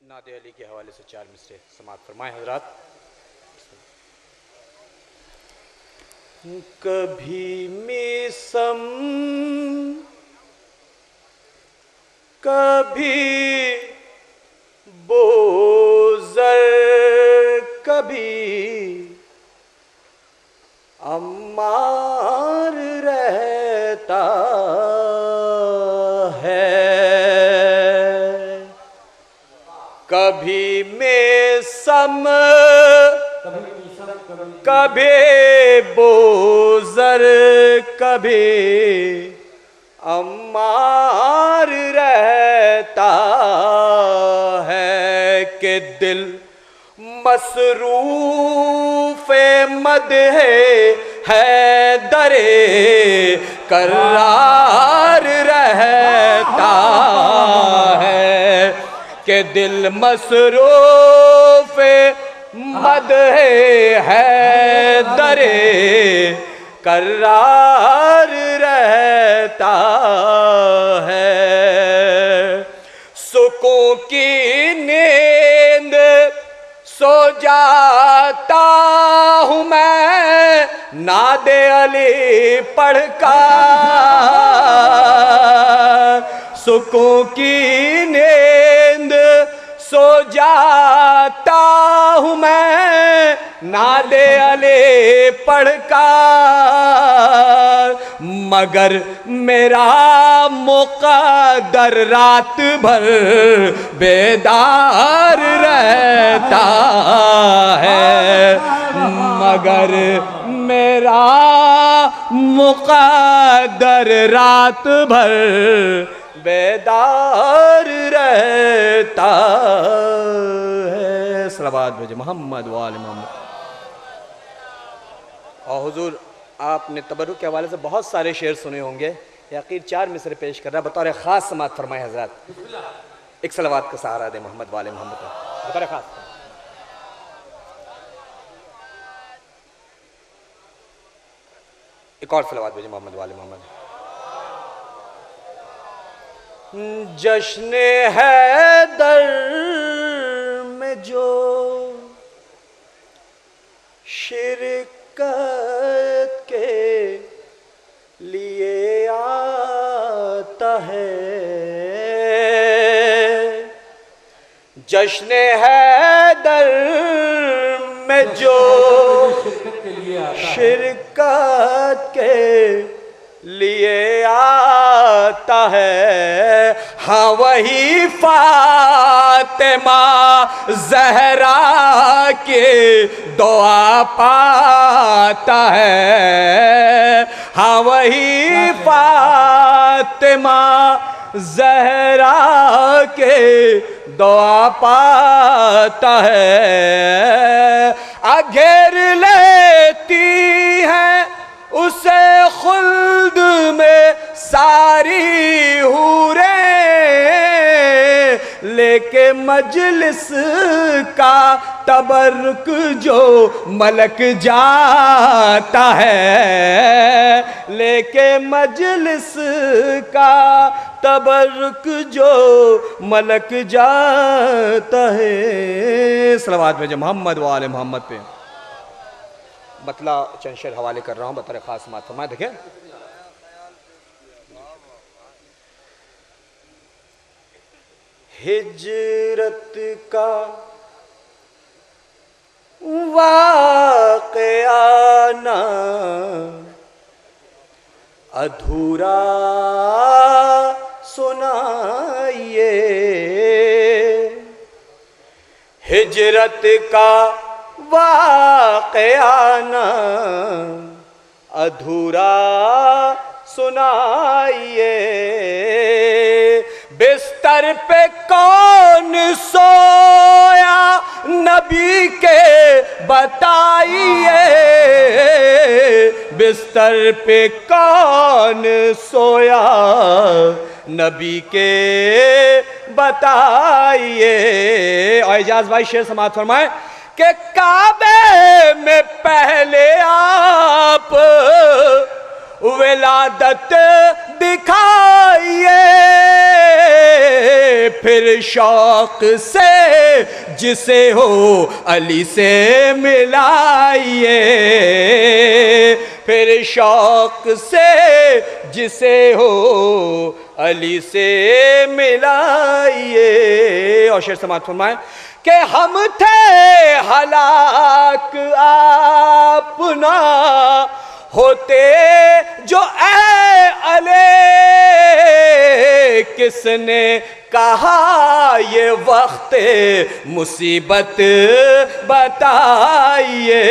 نعت علی کے حوالے سے 4 مصرے سماعت فرمائیں حضرات۔ کبھی میسم کبھی بوزر کبھی عمار رہتا ہے، کبھی میسم کبھی بوزر کبھی عمار رہتا ہے کہ دل مصروف مدح حیدر کرار رہتا ہے، کہ دل مصروف مدح حیدر کرار رہتا ہے۔ سکون کی نیند سو جاتا ہوں میں نعت علی پڑھ کر، سکون کی نیند سو جاتا ہوں میں نعت علی پڑھ کر، مگر میرا مقدر رات بھر بیدار رہتا ہے، مگر میرا مقدر رات بھر بیدار رہتا ہے۔ صلوات بھیجے محمد و آل محمد۔ اور حضور آپ نے تبرک کے حوالے سے بہت سارے شعر سنے ہوں گے، یقین 4 مصرے پیش کر رہا ہے، بطور خاص سماعت فرمائے حضرات۔ ایک صلوات کا سہارا دے محمد و آل محمد کا بطور خاص۔ ایک اور صلوات بھیجے محمد و آل محمد۔ جشن حیدر میں جو شرکت کے لیے آتا ہے، جشن حیدر میں جو شرکت کے لیے آتا ہے، ہاں وہی فاطمہ زہرا کی دعا پاتا ہے، ہاں وہی فاطمہ زہرا کے دعا پاتا ہے، گھیر لیتی ہے اسے خلد میں ساری حوریں، لے کے مجلس کا تبرک جو ملک جاتا ہے، لے کے مجلس کا تبرک جو ملک جاتا ہے۔ صلوات بھیجے محمد و آل محمد پہ۔ مطلع چند شعر حوالے کر رہا ہوں بطور خاص سماعت فرمائیں، دیکھیں۔ ہجرت کا واقعہ نہ ادھورا سنائیے، ہجرت کا واقعہ نہ ادھورا سنائیے، بستر پہ کون سویا نبی کے بتائیے، بستر پہ کون سویا نبی کے بتائیے۔ اور اعجاز بھائی شعر سماعت فرمائیں کہ کعبے میں پہلے آپ ولادت دی دکھائیے پھر شوق سے جسے ہو علی سے ملائیے پھر شوق سے جسے ہو علی سے ملائیے اور شعر سماعت فرمائیں کہ ہم تھے ہلاک آپ نہ ہوتے جو اے علی کس نے کہا یہ وقت مصیبت بتائیے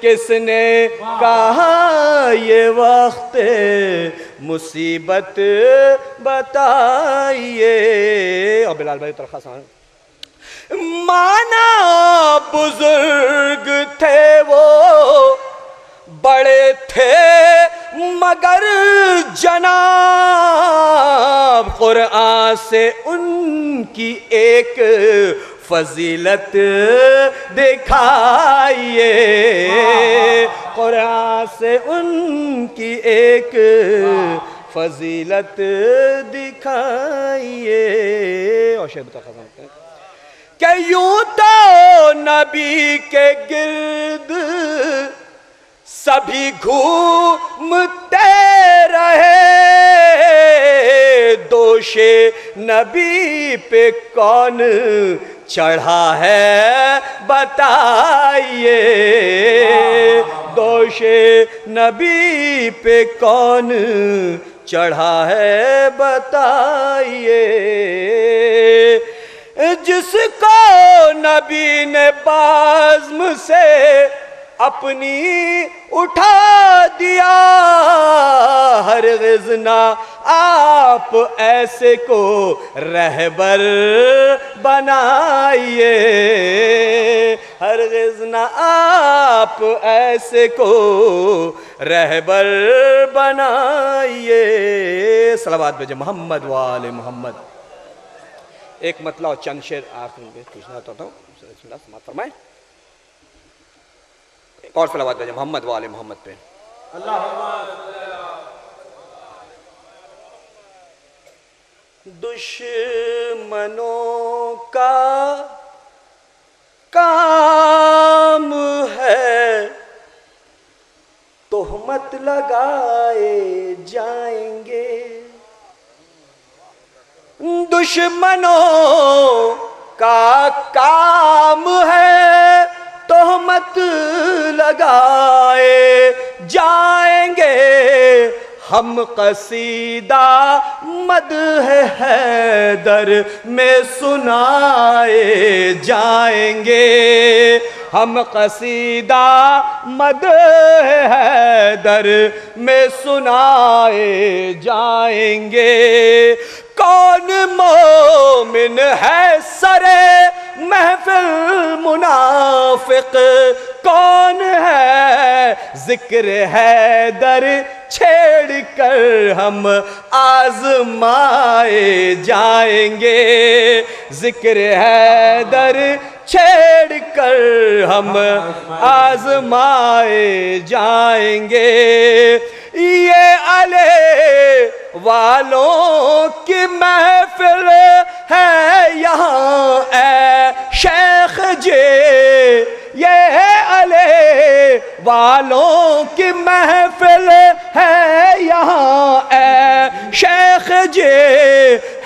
کس نے کہا یہ وقت مصیبت بتائیے اور بلال بھائی ترخواست مانا بزرگ تھے وہ بڑے تھے مگر جناب قرآن سے ان کی ایک فضیلت دکھائیے قرآن سے ان کی ایک فضیلت دکھائیے اور شعر بتا ختم کرتے ہیں کہ یوں تو نبی کے گرد سبھی گھومتے رہے دوش نبی پہ کون چڑھا ہے بتائیے دوش نبی پہ کون چڑھا ہے بتائیے جس کو نبی نے بازم سے اپنی اٹھا دیا ہرگز نہ آپ ایسے کو رہبر بنائیے ہرگز نہ آپ ایسے کو رہبر بنائیے صلوات بھیجیں محمد وآل محمد ایک مطلع اور چند شعر آخر میں پوچھنا چاہتا ہوں بسم اللہ سماعت فرمائیں ایک اور صلوات بھیجیں محمد وآل محمد پہ دشمنوں کا کام ہے تہمت لگائے جائیں گے دشمنوں کا کام ہے تہمت لگائے جائیں گے ہم قصیدہ مدح حیدر میں سنائے جائیں گے ہم قصیدہ مدح حیدر میں سنائے جائیں گے کون مومن ہے سرے محفل منافق کون ہے ذکر حیدر چھیڑ کر ہم آزمائے جائیں گے ذکر حیدر چھیڑ کر ہم آزمائے جائیں گے یہ علی والوں کی محفل ہے یہاں اے شیخ جی یہ علی والوں کی محفل ہے یہاں اے شیخ جی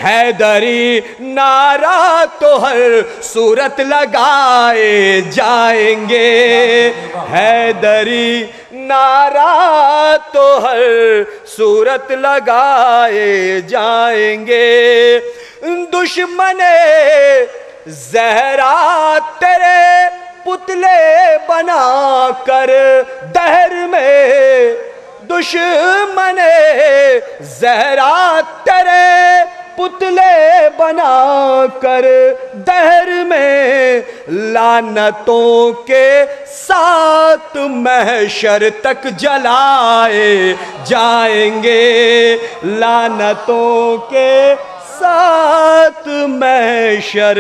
حیدری نعرہ تو ہر صورت لگائے جائیں گے حیدری نعرہ تو ہر صورت لگائے جائیں گے دشمن زہرا تیرے پتلے بنا کر دہر میں دشمن زہرا تیرے پتلے بنا کر دہر میں لعنتوں کے ساتھ محشر تک جلائے جائیں گے لعنتوں کے ساتھ محشر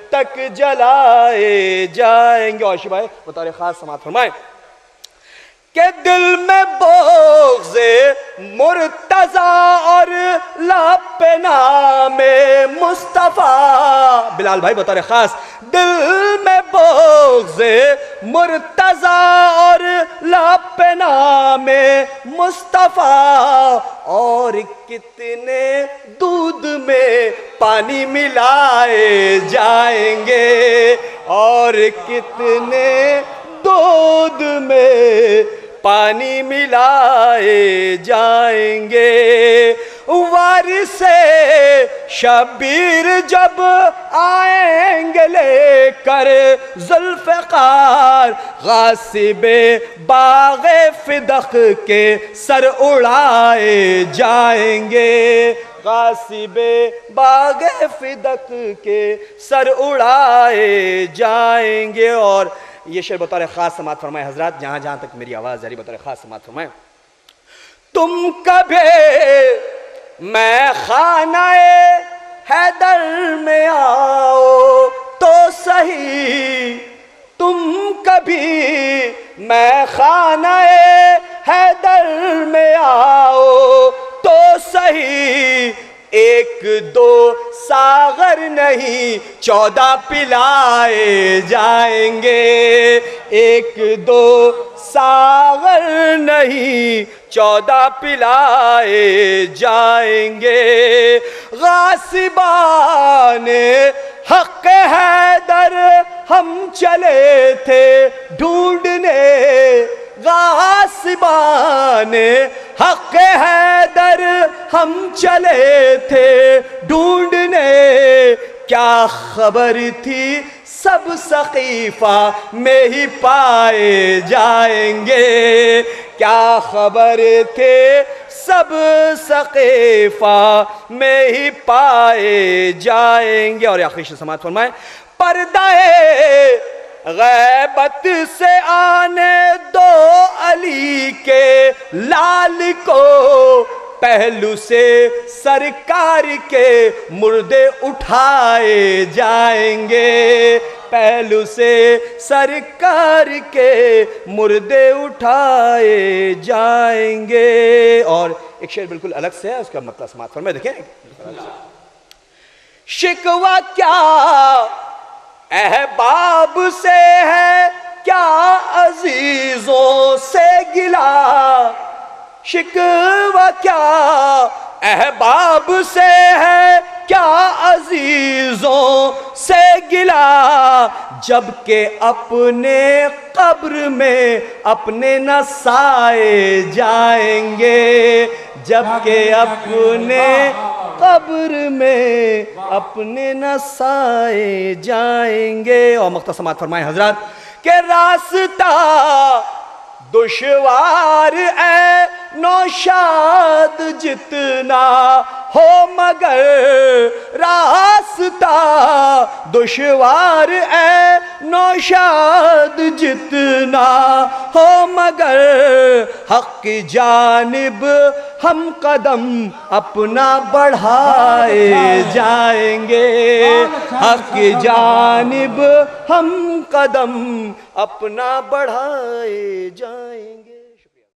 تک جلائے جائیں گے اور شبائے بطور خاص سماعت فرمائیں کہ دل میں بغض مرتضیٰ اور لب پہ نام مصطفیٰ. بلال بھائی بطور خاص، دل میں بغض مرتضیٰ اور لب پہ نام مصطفیٰ، اور کتنے دودھ میں پانی ملائے جائیں گے، اور کتنے دودھ میں پانی ملائے جائیں گے. وارث شبیر جب آئیں گے لے کر ذوالفقار، غاصب باغ فدق کے سر اڑائے جائیں گے، غاصب باغ فدق کے سر اڑائے جائیں گے. اور یہ شعر بطور خاص سماعت فرمائے حضرات، جہاں جہاں تک میری آواز جاری بطور خاص سماعت فرمائے. تم کبھی میں خانہ حیدر میں آؤ تو صحیح، تم کبھی میں خانہ حیدر میں آؤ تو صحیح، ایک دو ساغر نہیں 14 پلائے جائیں گے، ایک دو ساغر نہیں 14 پلائے جائیں گے. غاصبان حق حیدر ہم چلے تھے ڈھونڈنے، غاصبان حق حیدر ہم چلے تھے ڈھونڈنے، کیا خبر تھی سب سقیفہ میں ہی پائے جائیں گے، کیا خبر تھے سب سقیفہ میں ہی پائے جائیں گے. اور آخری شعر سماعت فرمائیں. پردہ غیبت سے آنے دو علی کے لال کو، پہلو سے سرکار کے مردے اٹھائے جائیں گے، پہلو سے سرکار کے مردے اٹھائے جائیں گے. اور ایک شعر بالکل الگ سے ہے، اس کا مطلب سماعت فرمائیں. دیکھیں، شکوہ کیا احباب سے ہے، کیا عزیزوں سے گلا، شکوہ کیا احباب سے ہے، کیا عزیزوں سے گلا، جبکہ اپنے قبر میں اپنے نہ سائے جائیں گے، جبکہ اپنے قبر میں اپنے نہ سائے جائیں گے. اور مختصمات فرمائیں حضرات کہ راستہ دشوار اے نوشاد جتنا ہو مگر، راستہ دشوار اے نوشاد جتنا ہو مگر، حق کی جانب ہم قدم اپنا بڑھائے جائیں گے، حق کی جانب ہم قدم اپنا بڑھائے جائیں گے.